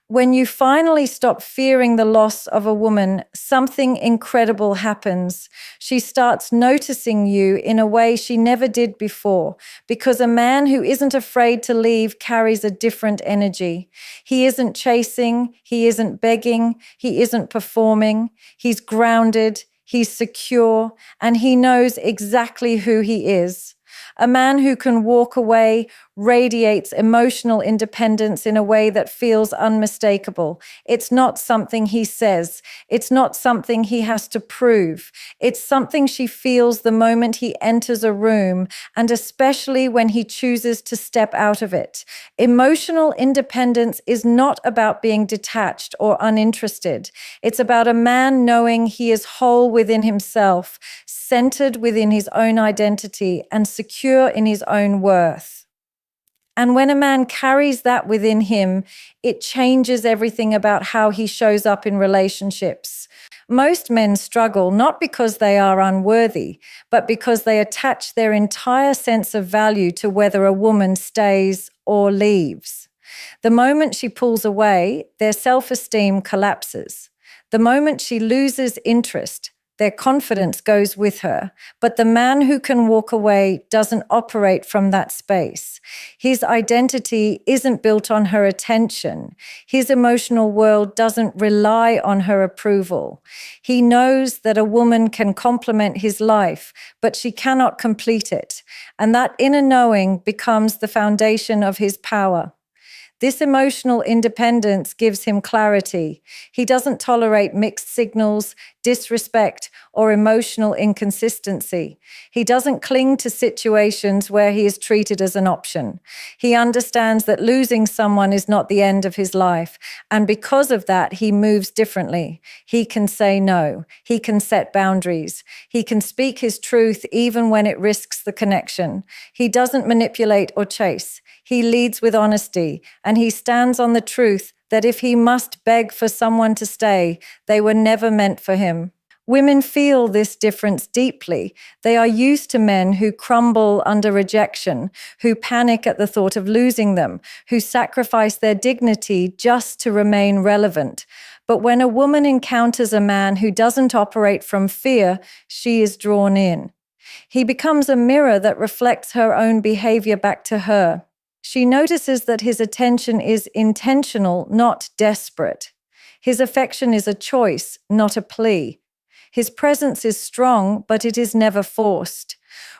When you finally stop fearing the loss of a woman, something incredible happens. She starts noticing you in a way she never did before, because a man who isn't afraid to leave carries a different energy. He isn't chasing, he isn't begging, he isn't performing. He's grounded, he's secure, and he knows exactly who he is. A man who can walk away radiates emotional independence in a way that feels unmistakable. It's not something he says. It's not something he has to prove. It's something she feels the moment he enters a room, and especially when he chooses to step out of it. Emotional independence is not about being detached or uninterested. It's about a man knowing he is whole within himself, centered within his own identity, and secure in his own worth. And when a man carries that within him, it changes everything about how he shows up in relationships. Most men struggle not because they are unworthy, but because they attach their entire sense of value to whether a woman stays or leaves. The moment she pulls away, their self-esteem collapses. The moment she loses interest, their confidence goes with her. But the man who can walk away doesn't operate from that space. His identity isn't built on her attention. His emotional world doesn't rely on her approval. He knows that a woman can complement his life, but she cannot complete it. And that inner knowing becomes the foundation of his power. This emotional independence gives him clarity. He doesn't tolerate mixed signals, disrespect, or emotional inconsistency. He doesn't cling to situations where he is treated as an option. He understands that losing someone is not the end of his life, and because of that, he moves differently. He can say no. He can set boundaries. He can speak his truth even when it risks the connection. He doesn't manipulate or chase. He leads with honesty, and he stands on the truth that if he must beg for someone to stay, they were never meant for him. Women feel this difference deeply. They are used to men who crumble under rejection, who panic at the thought of losing them, who sacrifice their dignity just to remain relevant. But when a woman encounters a man who doesn't operate from fear, she is drawn in. He becomes a mirror that reflects her own behavior back to her. She notices that his attention is intentional, not desperate. His affection is a choice, not a plea. His presence is strong, but it is never forced.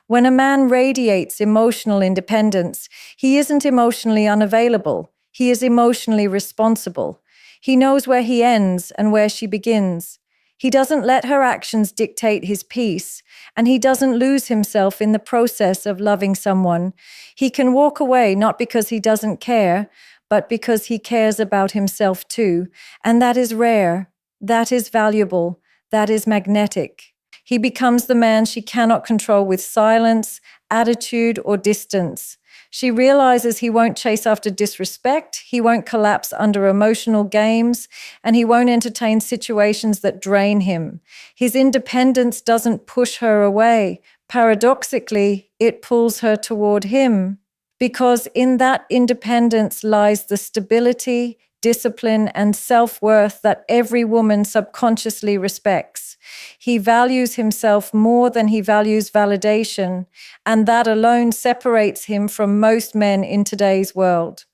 When a man radiates emotional independence, he isn't emotionally unavailable. He is emotionally responsible. He knows where he ends and where she begins. He doesn't let her actions dictate his peace, and he doesn't lose himself in the process of loving someone. He can walk away not because he doesn't care, but because he cares about himself too. And that is rare, that is valuable, that is magnetic. He becomes the man she cannot control with silence, attitude, or distance. She realizes he won't chase after disrespect, he won't collapse under emotional games, and he won't entertain situations that drain him. His independence doesn't push her away. Paradoxically, it pulls her toward him, because in that independence lies the stability, discipline, and self-worth that every woman subconsciously respects. He values himself more than he values validation, and that alone separates him from most men in today's world.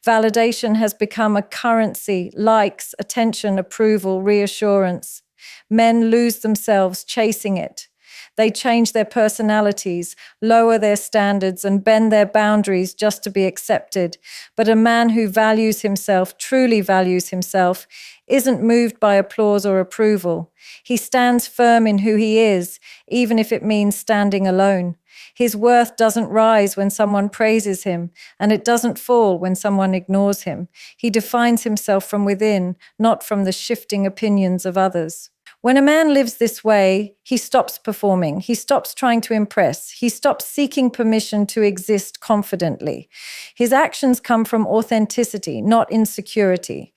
Validation has become a currency, likes, attention, approval, reassurance. Men lose themselves chasing it. They change their personalities, lower their standards, and bend their boundaries just to be accepted. But a man who values himself, truly values himself, isn't moved by applause or approval. He stands firm in who he is, even if it means standing alone. His worth doesn't rise when someone praises him, and it doesn't fall when someone ignores him. He defines himself from within, not from the shifting opinions of others. When a man lives this way, he stops performing, he stops trying to impress, he stops seeking permission to exist confidently. His actions come from authenticity, not insecurity.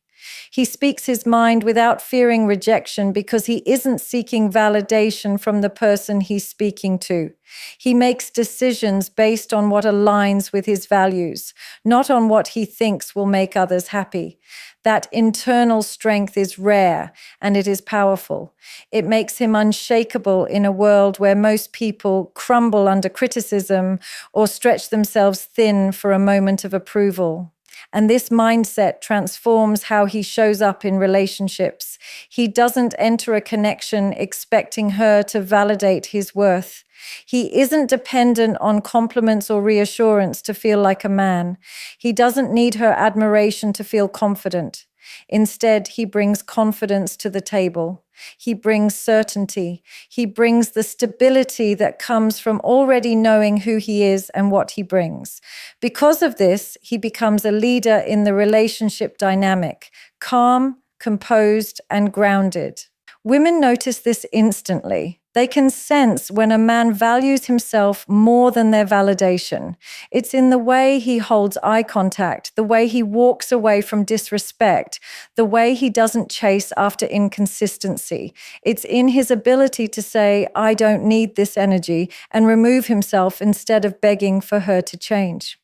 He speaks his mind without fearing rejection because he isn't seeking validation from the person he's speaking to. He makes decisions based on what aligns with his values, not on what he thinks will make others happy. That internal strength is rare and it is powerful. It makes him unshakable in a world where most people crumble under criticism or stretch themselves thin for a moment of approval. And this mindset transforms how he shows up in relationships. He doesn't enter a connection expecting her to validate his worth. He isn't dependent on compliments or reassurance to feel like a man. He doesn't need her admiration to feel confident. Instead, he brings confidence to the table. He brings certainty. He brings the stability that comes from already knowing who he is and what he brings. Because of this, he becomes a leader in the relationship dynamic, calm, composed, and grounded. Women notice this instantly. They can sense when a man values himself more than their validation. It's in the way he holds eye contact, the way he walks away from disrespect, the way he doesn't chase after inconsistency. It's in his ability to say, I don't need this energy, and remove himself instead of begging for her to change.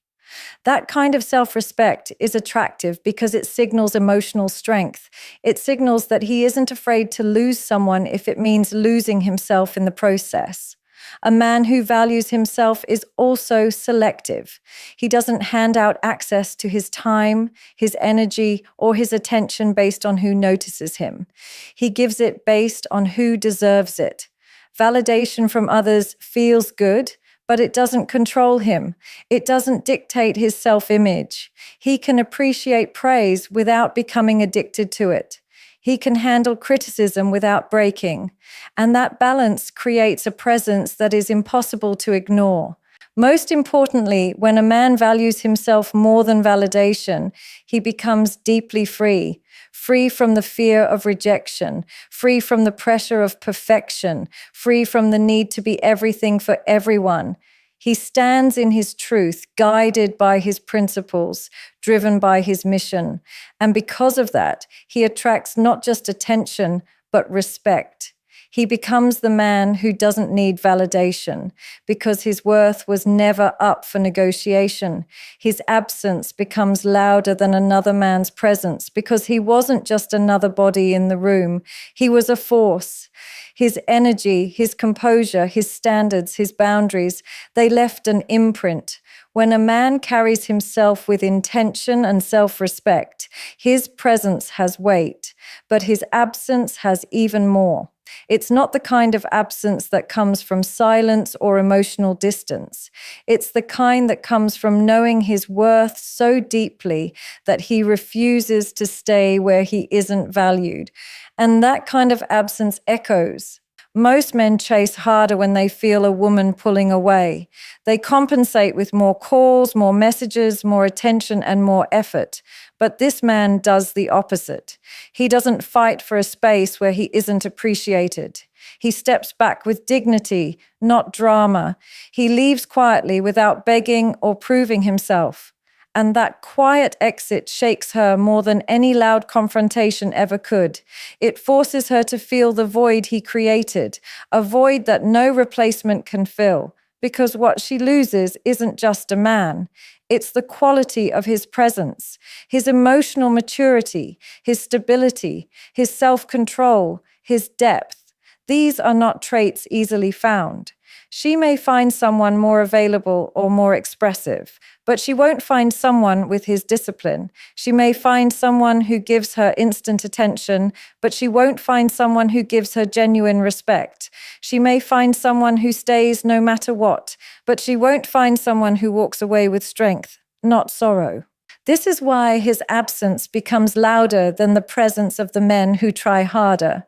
That kind of self-respect is attractive because it signals emotional strength. It signals that he isn't afraid to lose someone if it means losing himself in the process. A man who values himself is also selective. He doesn't hand out access to his time, his energy, or his attention based on who notices him. He gives it based on who deserves it. Validation from others feels good, but it doesn't control him. It doesn't dictate his self-image. He can appreciate praise without becoming addicted to it. He can handle criticism without breaking. And that balance creates a presence that is impossible to ignore. Most importantly, when a man values himself more than validation, he becomes deeply free. Free from the fear of rejection, free from the pressure of perfection, free from the need to be everything for everyone. He stands in his truth, guided by his principles, driven by his mission. And because of that, he attracts not just attention, but respect. He becomes the man who doesn't need validation because his worth was never up for negotiation. His absence becomes louder than another man's presence because he wasn't just another body in the room. He was a force. His energy, his composure, his standards, his boundaries, they left an imprint. When a man carries himself with intention and self-respect, his presence has weight, but his absence has even more. It's not the kind of absence that comes from silence or emotional distance. It's the kind that comes from knowing his worth so deeply that he refuses to stay where he isn't valued. And that kind of absence echoes. Most men chase harder when they feel a woman pulling away. They compensate with more calls, more messages, more attention, and more effort. But this man does the opposite. He doesn't fight for a space where he isn't appreciated. He steps back with dignity, not drama. He leaves quietly without begging or proving himself. And that quiet exit shakes her more than any loud confrontation ever could. It forces her to feel the void he created, a void that no replacement can fill, because what she loses isn't just a man. It's the quality of his presence, his emotional maturity, his stability, his self-control, his depth. These are not traits easily found. She may find someone more available or more expressive, but she won't find someone with his discipline. She may find someone who gives her instant attention, but she won't find someone who gives her genuine respect. She may find someone who stays no matter what, but she won't find someone who walks away with strength, not sorrow. This is why his absence becomes louder than the presence of the men who try harder.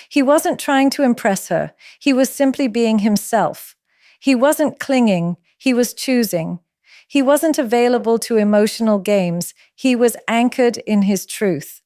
He wasn't trying to impress her. He was simply being himself. He wasn't clinging. He was choosing. He wasn't available to emotional games. He was anchored in his truth.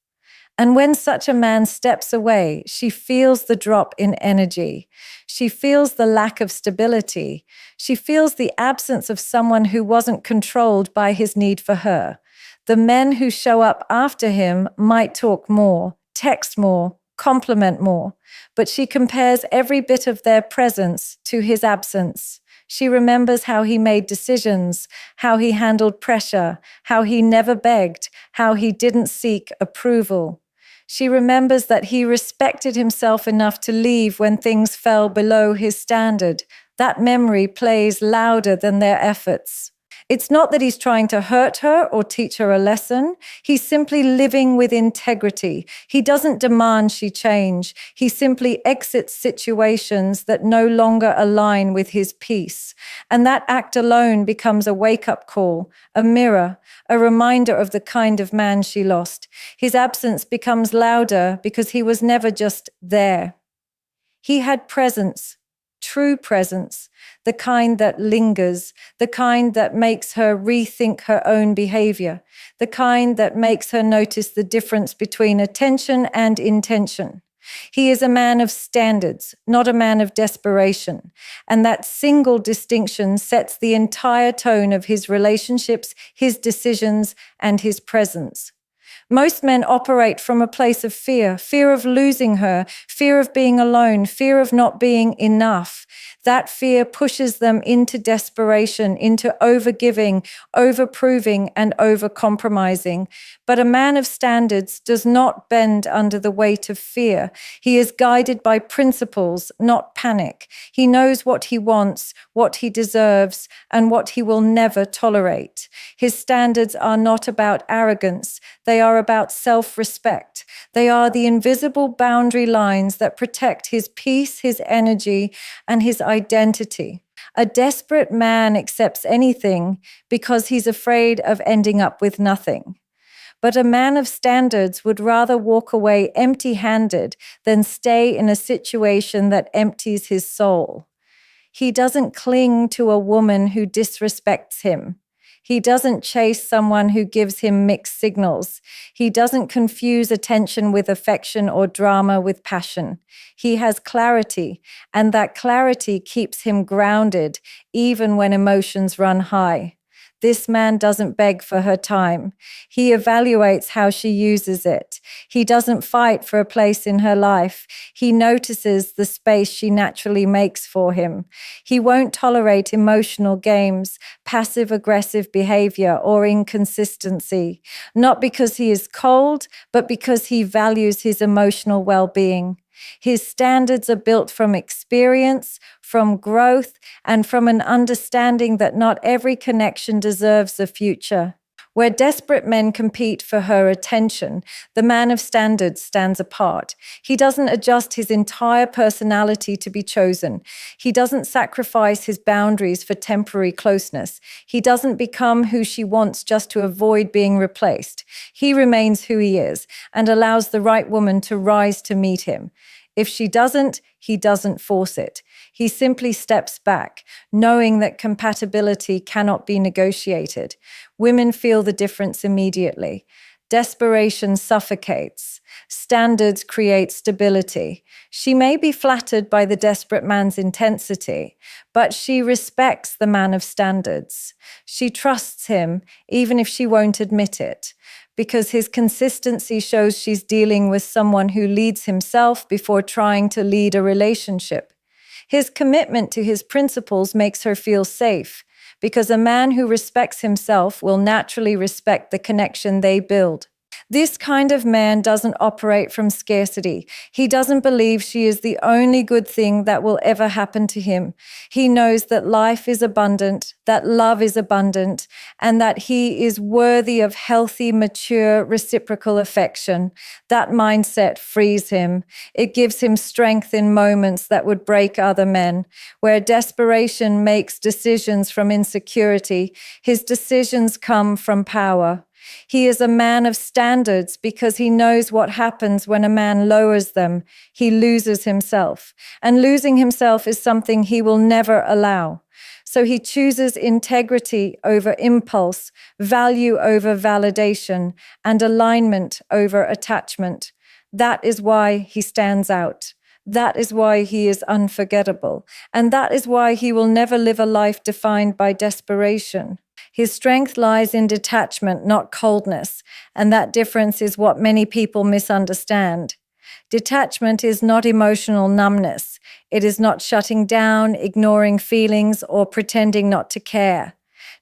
And when such a man steps away, she feels the drop in energy. She feels the lack of stability. She feels the absence of someone who wasn't controlled by his need for her. The men who show up after him might talk more, text more, compliment more, but she compares every bit of their presence to his absence. She remembers how he made decisions, how he handled pressure, how he never begged, how he didn't seek approval. She remembers that he respected himself enough to leave when things fell below his standard. That memory plays louder than their efforts. It's not that he's trying to hurt her or teach her a lesson. He's simply living with integrity. He doesn't demand she change. He simply exits situations that no longer align with his peace. And that act alone becomes a wake-up call, a mirror, a reminder of the kind of man she lost. His absence becomes louder because he was never just there. He had presence, true presence, the kind that lingers, the kind that makes her rethink her own behavior, the kind that makes her notice the difference between attention and intention. He is a man of standards, not a man of desperation. And that single distinction sets the entire tone of his relationships, his decisions, and his presence. Most men operate from a place of fear, fear of losing her, fear of being alone, fear of not being enough. That fear pushes them into desperation, into overgiving, overproving, and overcompromising. But a man of standards does not bend under the weight of fear. He is guided by principles, not panic. He knows what he wants, what he deserves, and what he will never tolerate. His standards are not about arrogance. They are about self-respect. They are the invisible boundary lines that protect his peace, his energy, and his identity. A desperate man accepts anything because he's afraid of ending up with nothing. But a man of standards would rather walk away empty-handed than stay in a situation that empties his soul. He doesn't cling to a woman who disrespects him. He doesn't chase someone who gives him mixed signals. He doesn't confuse attention with affection or drama with passion. He has clarity, and that clarity keeps him grounded even when emotions run high. This man doesn't beg for her time. He evaluates how she uses it. He doesn't fight for a place in her life. He notices the space she naturally makes for him. He won't tolerate emotional games, passive-aggressive behavior, or inconsistency, not because he is cold, but because he values his emotional well-being. His standards are built from experience, from growth, and from an understanding that not every connection deserves a future. Where desperate men compete for her attention, the man of standards stands apart. He doesn't adjust his entire personality to be chosen. He doesn't sacrifice his boundaries for temporary closeness. He doesn't become who she wants just to avoid being replaced. He remains who he is and allows the right woman to rise to meet him. If she doesn't, he doesn't force it. He simply steps back, knowing that compatibility cannot be negotiated. Women feel the difference immediately. Desperation suffocates. Standards create stability. She may be flattered by the desperate man's intensity, but she respects the man of standards. She trusts him, even if she won't admit it, because his consistency shows she's dealing with someone who leads himself before trying to lead a relationship. His commitment to his principles makes her feel safe, because a man who respects himself will naturally respect the connection they build. This kind of man doesn't operate from scarcity. He doesn't believe she is the only good thing that will ever happen to him. He knows that life is abundant, that love is abundant, and that he is worthy of healthy, mature, reciprocal affection. That mindset frees him. It gives him strength in moments that would break other men. Where desperation makes decisions from insecurity, his decisions come from power. He is a man of standards because he knows what happens when a man lowers them. He loses himself. And losing himself is something he will never allow. So he chooses integrity over impulse, value over validation, and alignment over attachment. That is why he stands out. That is why he is unforgettable. And that is why he will never live a life defined by desperation. His strength lies in detachment, not coldness, and that difference is what many people misunderstand. Detachment is not emotional numbness. It is not shutting down, ignoring feelings, or pretending not to care.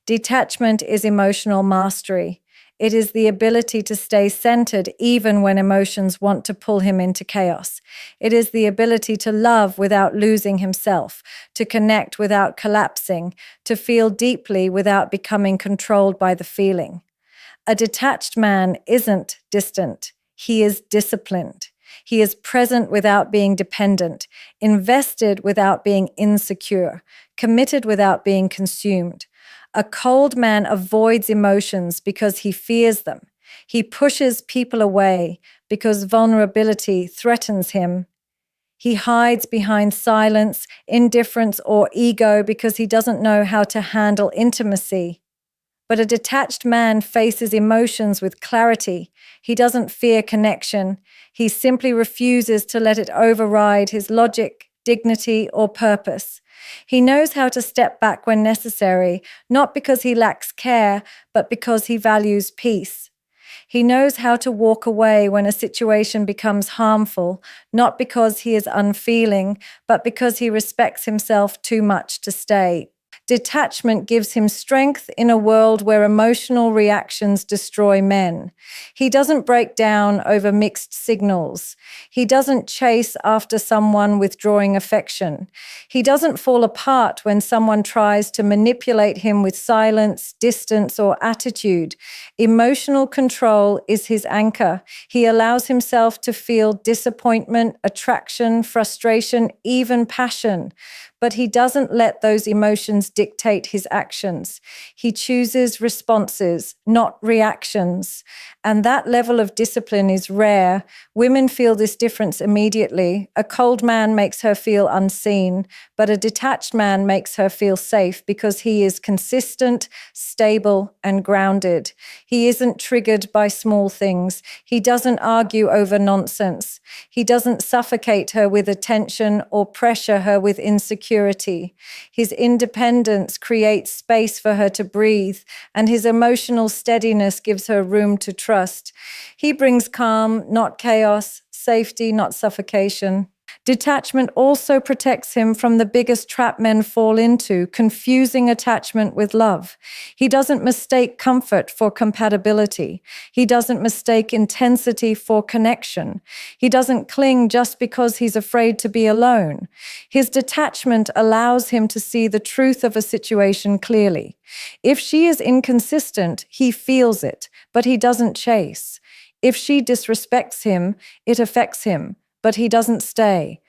Detachment is emotional mastery. It is the ability to stay centered even when emotions want to pull him into chaos. It is the ability to love without losing himself, to connect without collapsing, to feel deeply without becoming controlled by the feeling. A detached man isn't distant. He is disciplined. He is present without being dependent, invested without being insecure, committed without being consumed. A cold man avoids emotions because he fears them. He pushes people away because vulnerability threatens him. He hides behind silence, indifference, or ego because he doesn't know how to handle intimacy. But a detached man faces emotions with clarity. He doesn't fear connection. He simply refuses to let it override his logic, dignity, or purpose. He knows how to step back when necessary, not because he lacks care, but because he values peace. He knows how to walk away when a situation becomes harmful, not because he is unfeeling, but because he respects himself too much to stay. Detachment gives him strength in a world where emotional reactions destroy men. He doesn't break down over mixed signals. He doesn't chase after someone withdrawing affection. He doesn't fall apart when someone tries to manipulate him with silence, distance, or attitude. Emotional control is his anchor. He allows himself to feel disappointment, attraction, frustration, even passion. But he doesn't let those emotions dictate his actions. He chooses responses, not reactions. And that level of discipline is rare. Women feel this difference immediately. A cold man makes her feel unseen, but a detached man makes her feel safe because he is consistent, stable, and grounded. He isn't triggered by small things. He doesn't argue over nonsense. He doesn't suffocate her with attention or pressure her with insecurity. His independence creates space for her to breathe, and his emotional steadiness gives her room to trust. He brings calm, not chaos, safety, not suffocation. Detachment also protects him from the biggest trap men fall into, confusing attachment with love. He doesn't mistake comfort for compatibility. He doesn't mistake intensity for connection. He doesn't cling just because he's afraid to be alone. His detachment allows him to see the truth of a situation clearly. If she is inconsistent, he feels it, but he doesn't chase. If she disrespects him, it affects him, but he doesn't stay.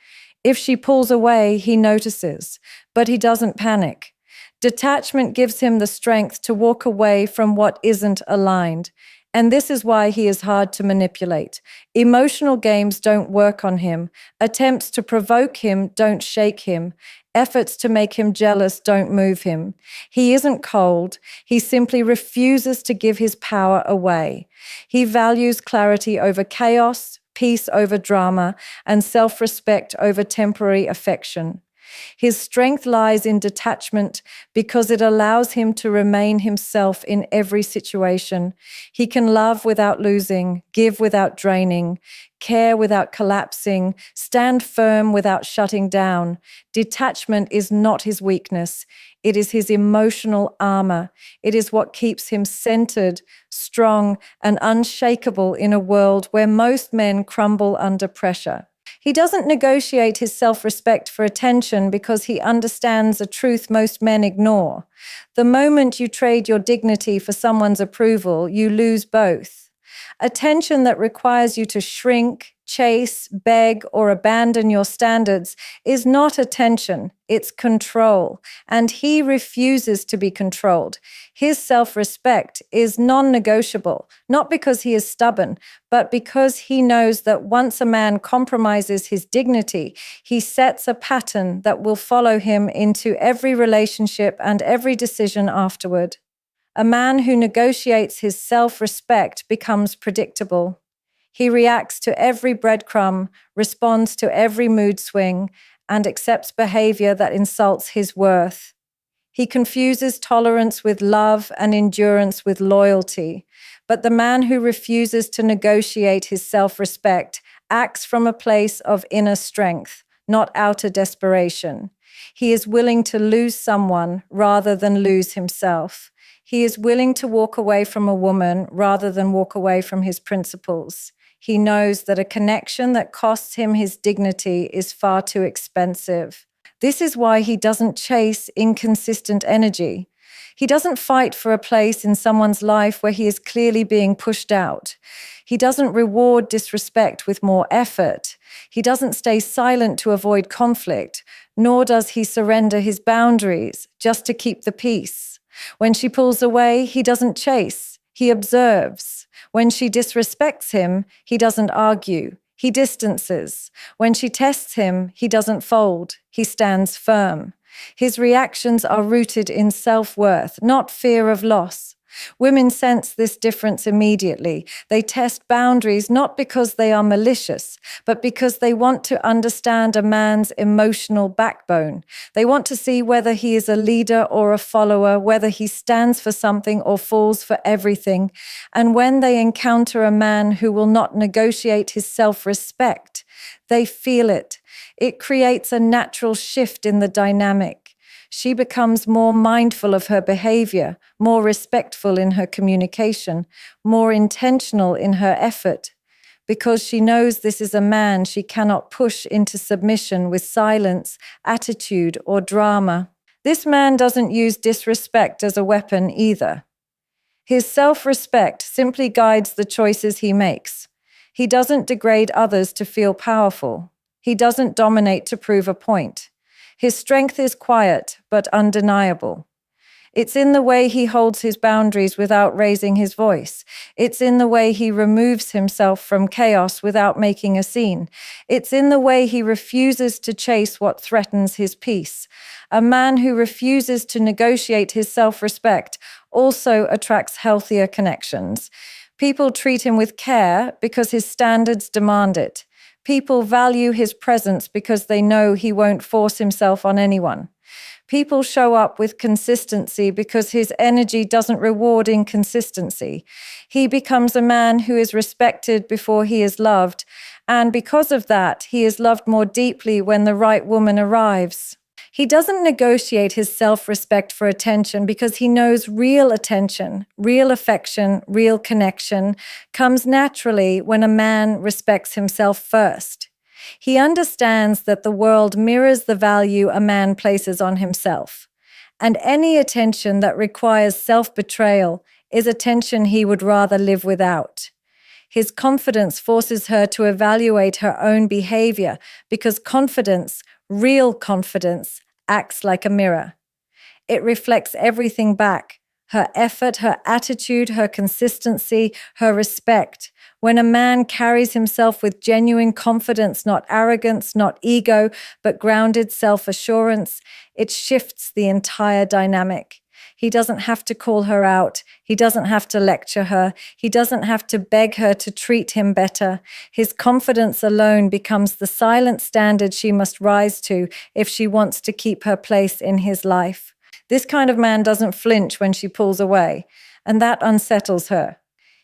If she pulls away, he notices, but he doesn't panic. Detachment gives him the strength to walk away from what isn't aligned. And this is why he is hard to manipulate. Emotional games don't work on him. Attempts to provoke him don't shake him. Efforts to make him jealous don't move him. He isn't cold. He simply refuses to give his power away. He values clarity over chaos, peace over drama, and self-respect over temporary affection. His strength lies in detachment because it allows him to remain himself in every situation. He can love without losing, give without draining, care without collapsing, stand firm without shutting down. Detachment is not his weakness. It is his emotional armor. It is what keeps him centered, strong, and unshakable in a world where most men crumble under pressure. He doesn't negotiate his self-respect for attention because he understands a truth most men ignore. The moment you trade your dignity for someone's approval, you lose both. Attention that requires you to shrink, chase, beg, or abandon your standards is not attention, it's control, and he refuses to be controlled. His self-respect is non-negotiable, not because he is stubborn, but because he knows that once a man compromises his dignity, he sets a pattern that will follow him into every relationship and every decision afterward. A man who negotiates his self-respect becomes predictable. He reacts to every breadcrumb, responds to every mood swing, and accepts behavior that insults his worth. He confuses tolerance with love and endurance with loyalty. But the man who refuses to negotiate his self-respect acts from a place of inner strength, not outer desperation. He is willing to lose someone rather than lose himself. He is willing to walk away from a woman rather than walk away from his principles. He knows that a connection that costs him his dignity is far too expensive. This is why he doesn't chase inconsistent energy. He doesn't fight for a place in someone's life where he is clearly being pushed out. He doesn't reward disrespect with more effort. He doesn't stay silent to avoid conflict, nor does he surrender his boundaries just to keep the peace. When she pulls away, he doesn't chase, he observes. When she disrespects him, he doesn't argue, he distances. When she tests him, he doesn't fold, he stands firm. His reactions are rooted in self-worth, not fear of loss. Women sense this difference immediately. They test boundaries not because they are malicious, but because they want to understand a man's emotional backbone. They want to see whether he is a leader or a follower, whether he stands for something or falls for everything. And when they encounter a man who will not negotiate his self-respect, they feel it. It creates a natural shift in the dynamic. She becomes more mindful of her behavior, more respectful in her communication, more intentional in her effort, because she knows this is a man she cannot push into submission with silence, attitude, or drama. This man doesn't use disrespect as a weapon either. His self-respect simply guides the choices he makes. He doesn't degrade others to feel powerful. He doesn't dominate to prove a point. His strength is quiet, but undeniable. It's in the way he holds his boundaries without raising his voice. It's in the way he removes himself from chaos without making a scene. It's in the way he refuses to chase what threatens his peace. A man who refuses to negotiate his self-respect also attracts healthier connections. People treat him with care because his standards demand it. People value his presence because they know he won't force himself on anyone. People show up with consistency because his energy doesn't reward inconsistency. He becomes a man who is respected before he is loved, and because of that, he is loved more deeply when the right woman arrives. He doesn't negotiate his self-respect for attention because he knows real attention, real affection, real connection comes naturally when a man respects himself first. He understands that the world mirrors the value a man places on himself, and any attention that requires self-betrayal is attention he would rather live without. His confidence forces her to evaluate her own behavior because confidence, real confidence, acts like a mirror. It reflects everything back: her effort, her attitude, her consistency, her respect. When a man carries himself with genuine confidence, not arrogance, not ego, but grounded self-assurance, it shifts the entire dynamic. He doesn't have to call her out. He doesn't have to lecture her. He doesn't have to beg her to treat him better. His confidence alone becomes the silent standard she must rise to if she wants to keep her place in his life. This kind of man doesn't flinch when she pulls away, and that unsettles her.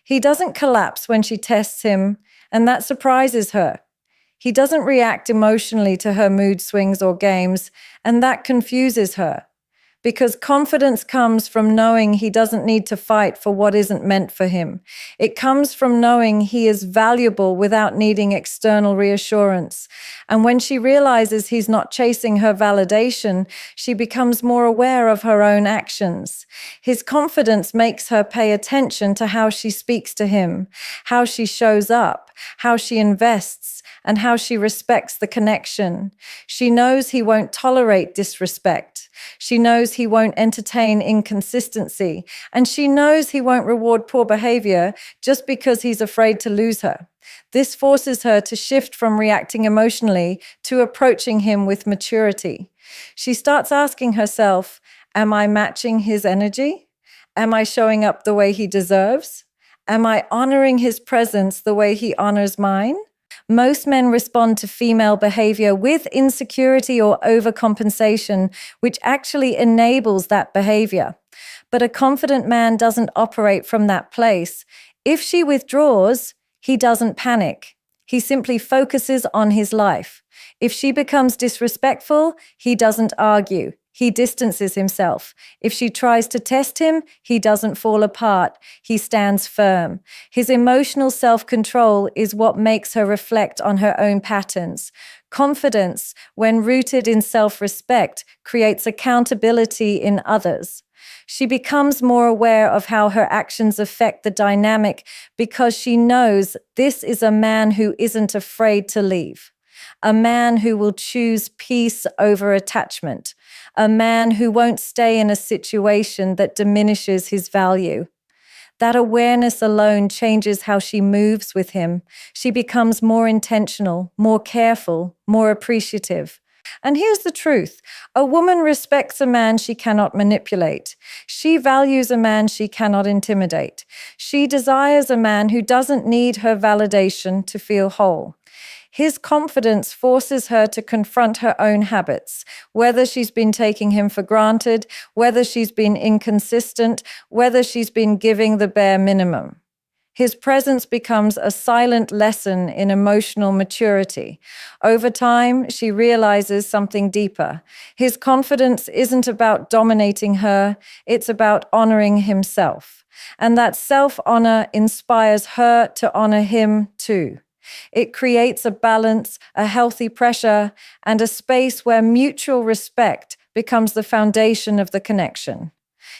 He doesn't collapse when she tests him, and that surprises her. He doesn't react emotionally to her mood swings or games, and that confuses her. Because confidence comes from knowing he doesn't need to fight for what isn't meant for him. It comes from knowing he is valuable without needing external reassurance. And when she realizes he's not chasing her validation, she becomes more aware of her own actions. His confidence makes her pay attention to how she speaks to him, how she shows up, how she invests, and how she respects the connection. She knows he won't tolerate disrespect. She knows he won't entertain inconsistency, and she knows he won't reward poor behavior just because he's afraid to lose her. This forces her to shift from reacting emotionally to approaching him with maturity. She starts asking herself, am I matching his energy? Am I showing up the way he deserves? Am I honoring his presence the way he honors mine? Most men respond to female behavior with insecurity or overcompensation, which actually enables that behavior. But a confident man doesn't operate from that place. If she withdraws, he doesn't panic. He simply focuses on his life. If she becomes disrespectful, he doesn't argue. He distances himself. If she tries to test him, he doesn't fall apart. He stands firm. His emotional self-control is what makes her reflect on her own patterns. Confidence, when rooted in self-respect, creates accountability in others. She becomes more aware of how her actions affect the dynamic because she knows this is a man who isn't afraid to leave. A man who will choose peace over attachment. A man who won't stay in a situation that diminishes his value. That awareness alone changes how she moves with him. She becomes more intentional, more careful, more appreciative. And here's the truth. A woman respects a man she cannot manipulate. She values a man she cannot intimidate. She desires a man who doesn't need her validation to feel whole. His confidence forces her to confront her own habits, whether she's been taking him for granted, whether she's been inconsistent, whether she's been giving the bare minimum. His presence becomes a silent lesson in emotional maturity. Over time, she realizes something deeper. His confidence isn't about dominating her, it's about honoring himself. And that self-honor inspires her to honor him too. It creates a balance, a healthy pressure, and a space where mutual respect becomes the foundation of the connection.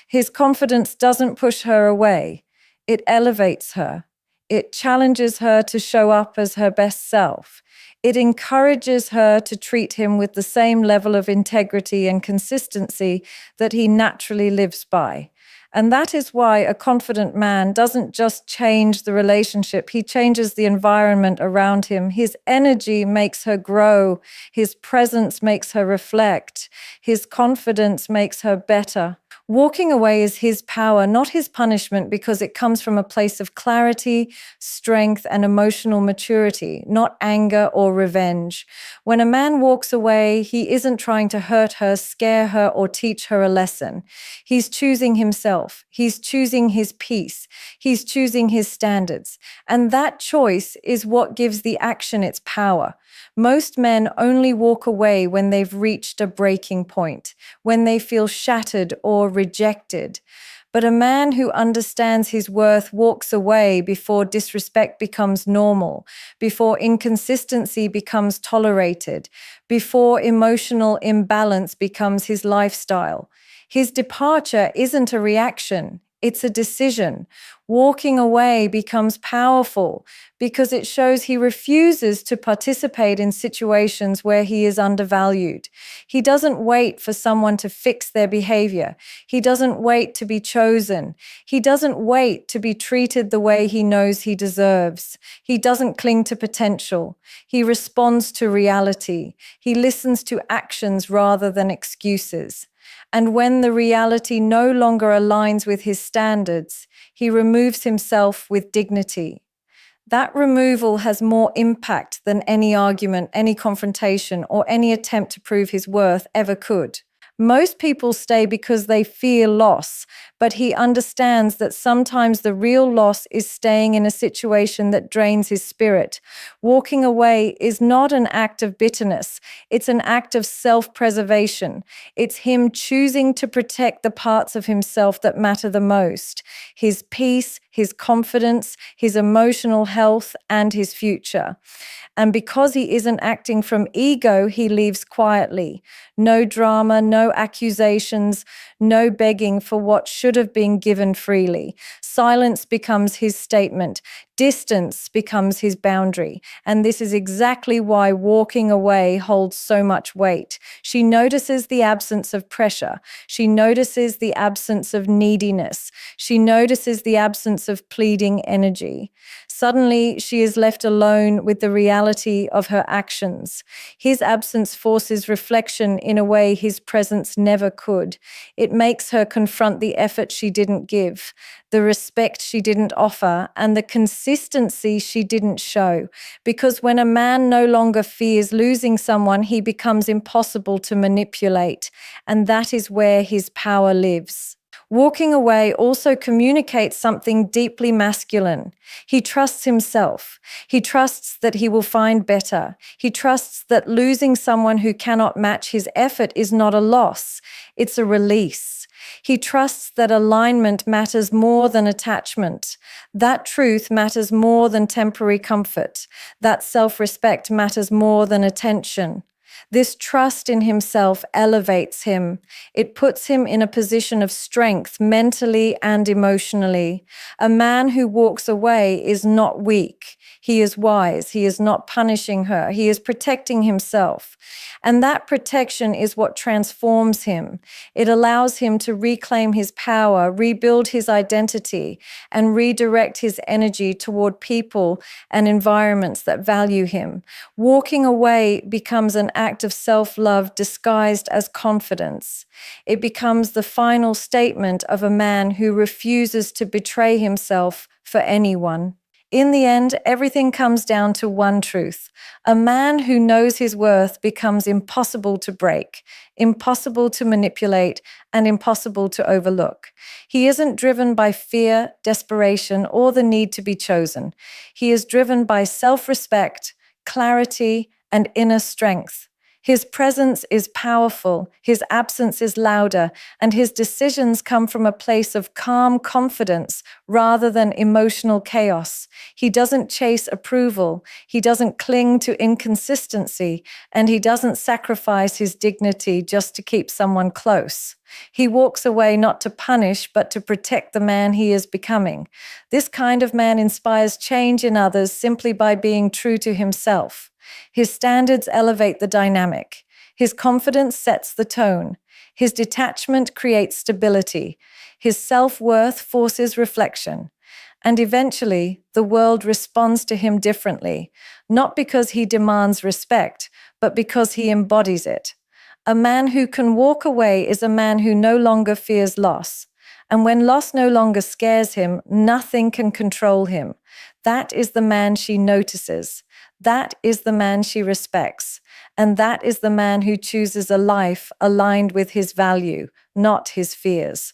His confidence doesn't push her away. It elevates her. It challenges her to show up as her best self. It encourages her to treat him with the same level of integrity and consistency that he naturally lives by. And that is why a confident man doesn't just change the relationship, he changes the environment around him. His energy makes her grow. His presence makes her reflect. His confidence makes her better. Walking away is his power, not his punishment, because it comes from a place of clarity, strength, and emotional maturity, not anger or revenge. When a man walks away, he isn't trying to hurt her, scare her, or teach her a lesson. He's choosing himself. He's choosing his peace. He's choosing his standards. And that choice is what gives the action its power. Most men only walk away when they've reached a breaking point, when they feel shattered or rejected. But a man who understands his worth walks away before disrespect becomes normal, before inconsistency becomes tolerated, before emotional imbalance becomes his lifestyle. His departure isn't a reaction, it's a decision. Walking away becomes powerful because it shows he refuses to participate in situations where he is undervalued. He doesn't wait for someone to fix their behavior. He doesn't wait to be chosen. He doesn't wait to be treated the way he knows he deserves. He doesn't cling to potential. He responds to reality. He listens to actions rather than excuses. And when the reality no longer aligns with his standards, he removes himself with dignity. That removal has more impact than any argument, any confrontation, or any attempt to prove his worth ever could. Most people stay because they fear loss, but he understands that sometimes the real loss is staying in a situation that drains his spirit. Walking away is not an act of bitterness. It's an act of self-preservation. It's him choosing to protect the parts of himself that matter the most: his peace, his confidence, his emotional health, and his future. And because he isn't acting from ego, he leaves quietly. No drama, no accusations, no begging for what should have been given freely. Silence becomes his statement. Distance becomes his boundary. And this is exactly why walking away holds so much weight. She notices the absence of pressure. She notices the absence of neediness. She notices the absence of pleading energy. Suddenly, she is left alone with the reality of her actions. His absence forces reflection in a way his presence never could. It makes her confront the effort she didn't give, the respect she didn't offer, and the consistency she didn't show. Because when a man no longer fears losing someone, he becomes impossible to manipulate. And that is where his power lives. Walking away also communicates something deeply masculine. He trusts himself. He trusts that he will find better. He trusts that losing someone who cannot match his effort is not a loss, it's a release. He trusts that alignment matters more than attachment. That truth matters more than temporary comfort. That self-respect matters more than attention. This trust in himself elevates him. It puts him in a position of strength mentally and emotionally. A man who walks away is not weak. He is wise. He is not punishing her. He is protecting himself. And that protection is what transforms him. It allows him to reclaim his power, rebuild his identity, and redirect his energy toward people and environments that value him. Walking away becomes an act of self-love disguised as confidence. It becomes the final statement of a man who refuses to betray himself for anyone. In the end, everything comes down to one truth. A man who knows his worth becomes impossible to break, impossible to manipulate, and impossible to overlook. He isn't driven by fear, desperation, or the need to be chosen. He is driven by self-respect, clarity, and inner strength. His presence is powerful, his absence is louder, and his decisions come from a place of calm confidence rather than emotional chaos. He doesn't chase approval, he doesn't cling to inconsistency, and he doesn't sacrifice his dignity just to keep someone close. He walks away not to punish, but to protect the man he is becoming. This kind of man inspires change in others simply by being true to himself. His standards elevate the dynamic. His confidence sets the tone. His detachment creates stability. His self-worth forces reflection. And eventually, the world responds to him differently, not because he demands respect, but because he embodies it. A man who can walk away is a man who no longer fears loss. And when loss no longer scares him, nothing can control him. That is the man she notices. That is the man she respects. And that is the man who chooses a life aligned with his value, not his fears.